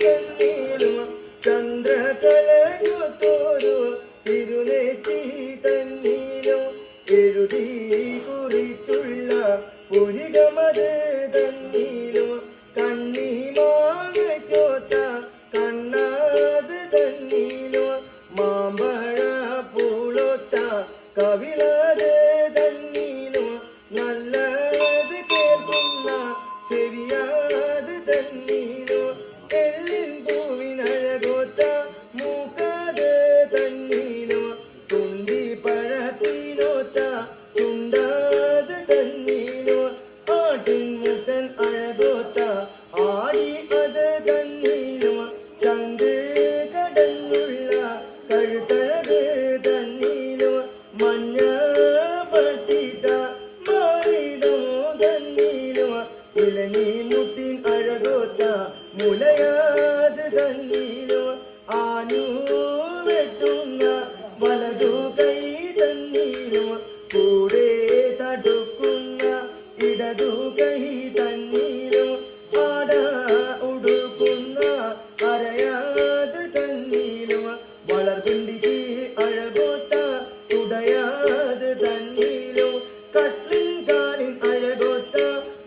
തന്നീലും ചന്ദ്രകലയൊത്തോരു തിരുനെറ്റി തന്നീലും എഴുതി കുറിച്ചുള്ള പുരികമത് തന്നീലും കണ്ണിമാങ്ങയ്ക്കൊത്ത കണ്ണാത് തന്നീലും മാമ്പഴ പൂളൊത്ത കവിളത് തന്നീലും നല്ലത് കേൾക്കുന്ന ചെവിയാത് തന്നീലും എള്ളിൻ പൂവിനഴകൊത്ത മൂക്കാത് തന്നീലും തുണ്ടി പഴത്തിനൊത്ത ചുണ്ടാത് തന്നീലും ആട്ടിൻ മുട്ടൻ അഴകൊത്ത ആടി അത് തന്നീലും ചന്ദ് കടന്നുള്ള കഴുത്തഴക് തന്നീലും മഞ്ഞ പട്ടിട്ട മാറിടമോ തന്നീലും ഇളനീ മുട്ടിൻ അഴകൊത്ത മുലയാത് തന്നീലും ആനു വെട്ടുന്ന വലതു കൈ തന്നീലും കൂടെ തടുക്കുന്ന ഇടതു കൈ തന്നീലും ആട ഉടുക്കുന്ന അരയാത് തന്നീലും വളർകുണ്ടിക്ക് അഴകൊത്ത ഉടയാത് തന്നീലും കട്ടിൻ കാലിൻ അഴകൊത്ത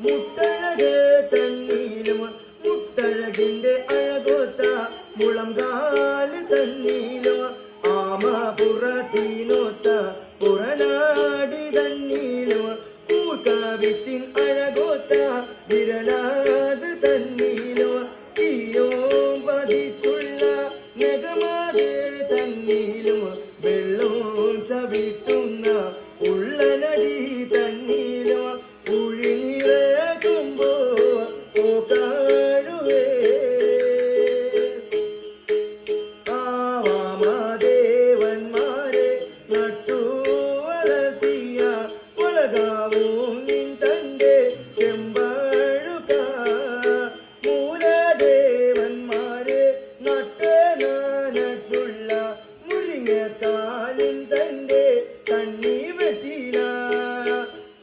മുട്ടഴക് തന്നീലും മുട്ടഴകിന്റെ അഴകൊത്ത മുളം കാല് തന്നീലും ആമ പുറത്തിനൊത്ത പുറനാടി തന്നീലും കൂർക്കവിത്തിൻ അഴകൊത്ത വിരലാത് തന്നീലും തീയോ പതിച്ചുള്ള നഖമാത് തന്നീലും വെള്ളവും ചവിട്ടുന്ന ഉള്ളനടി തന്നീലും ഉഴിനിറകുമ്പോ ഓക്കാഴുവേ ആവാമദേവന്മാരെ നട്ടു വളർത്തിയ വളകാവും നിൻ തന്റെ ചെമ്പഴുക മൂലദേവന്മാരെ നട്ട് നനച്ചുള്ള മുരിങ്ങക്കാലിൻ തന്റെ കണ്ണി വെറ്റില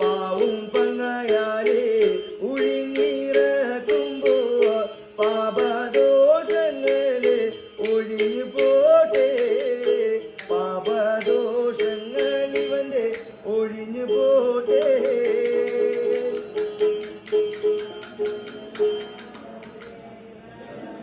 പാവും പങ്ങയാലേ ഉഴിഞ്ഞിറക്കുമ്പോ പാപദോഷ